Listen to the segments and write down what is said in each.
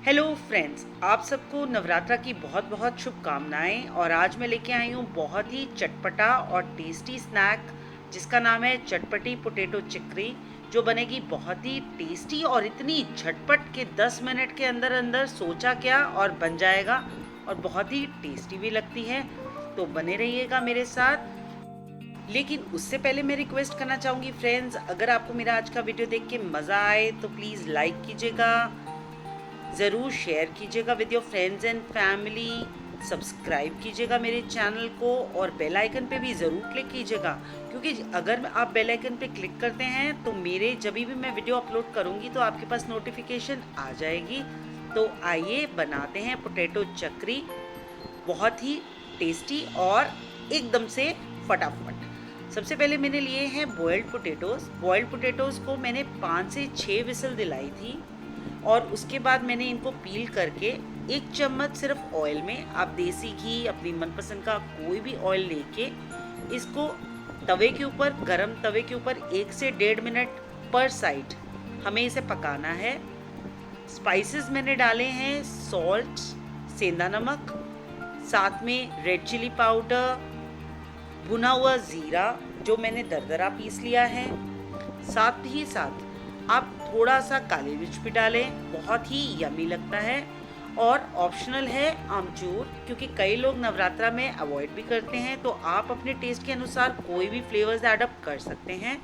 Hello friends, आप सबको नवरात्रा की बहुत बहुत शुभकामनाएं। और आज मैं लेके आई हूँ बहुत ही चटपटा और टेस्टी स्नैक जिसका नाम है चटपटी पोटैटो चिकरी, जो बनेगी बहुत ही टेस्टी और इतनी झटपट के 10 मिनट के अंदर अंदर सोचा क्या और बन जाएगा और बहुत ही टेस्टी भी लगती है। तो बने रहिएगा मेरे साथ। लेकिन उससे पहले मैं रिक्वेस्ट करना चाहूँगी फ्रेंड्स, अगर आपको मेरा आज का वीडियो देख के मज़ा आए तो प्लीज़ लाइक कीजिएगा, ज़रूर शेयर कीजिएगा with your friends and family, subscribe कीजिएगा मेरे चैनल को और बेल आइकन पे भी ज़रूर क्लिक कीजिएगा, क्योंकि अगर आप बेल आइकन पे क्लिक करते हैं तो मेरे जब भी मैं वीडियो अपलोड करूँगी तो आपके पास नोटिफिकेशन आ जाएगी। तो आइए बनाते हैं पोटैटो चकरी, बहुत ही टेस्टी और एकदम से फटाफट। सबसे पहले मैंने लिए हैं बॉयल्ड पोटैटोज़। बॉयल्ड पोटैटोज़ को मैंने 5 से 6 विसल दिलाई थी और उसके बाद मैंने इनको पील करके 1 चम्मच सिर्फ ऑयल में, आप देसी घी अपनी मनपसंद का कोई भी ऑयल लेके इसको तवे के ऊपर, गरम तवे के ऊपर 1 से 1.5 मिनट पर साइड हमें इसे पकाना है। स्पाइसेस मैंने डाले हैं सॉल्ट, सेंधा नमक, साथ में रेड चिली पाउडर, भुना हुआ ज़ीरा जो मैंने दरदरा पीस लिया है, साथ ही साथ आप थोड़ा सा काली मिर्च भी डालें, बहुत ही यमी लगता है। और ऑप्शनल है आमचूर, क्योंकि कई लोग नवरात्रा में अवॉइड भी करते हैं, तो आप अपने टेस्ट के अनुसार कोई भी फ्लेवर्स ऐड अप कर सकते हैं।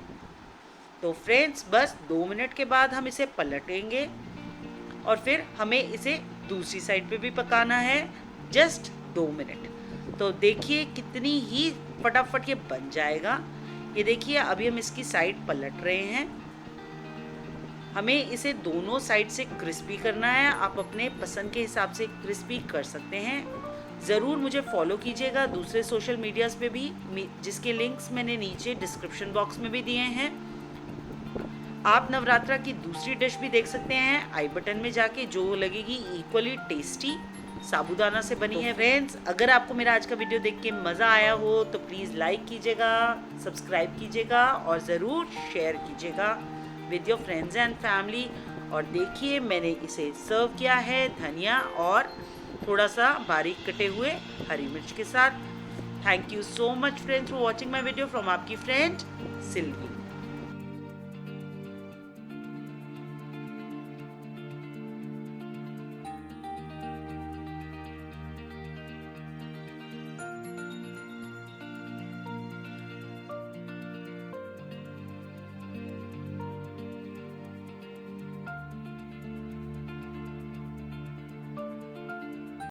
तो फ्रेंड्स, बस 2 मिनट के बाद हम इसे पलटेंगे और फिर हमें इसे दूसरी साइड पे भी पकाना है, जस्ट 2 मिनट। तो देखिए कितनी ही फटाफट ये बन जाएगा। ये देखिए अभी हम इसकी साइड पलट रहे हैं। हमें इसे दोनों साइड से क्रिस्पी करना है, आप अपने पसंद के हिसाब से क्रिस्पी कर सकते हैं। ज़रूर मुझे फॉलो कीजिएगा दूसरे सोशल मीडियाज़ पे भी, जिसके लिंक्स मैंने नीचे डिस्क्रिप्शन बॉक्स में भी दिए हैं। आप नवरात्रा की दूसरी डिश भी देख सकते हैं आई बटन में जाके, जो लगेगी इक्वली टेस्टी, साबूदाना से बनी है। फ्रेंड्स, अगर आपको मेरा आज का वीडियो देख के मज़ा आया हो तो प्लीज़ लाइक कीजिएगा, सब्सक्राइब कीजिएगा और ज़रूर शेयर कीजिएगा with your friends and family. और देखिए मैंने इसे सर्व किया है धनिया और थोड़ा सा बारीक कटे हुए हरी मिर्च के साथ। Thank you so much friends for watching my video from आपकी फ्रेंड सिल्वी।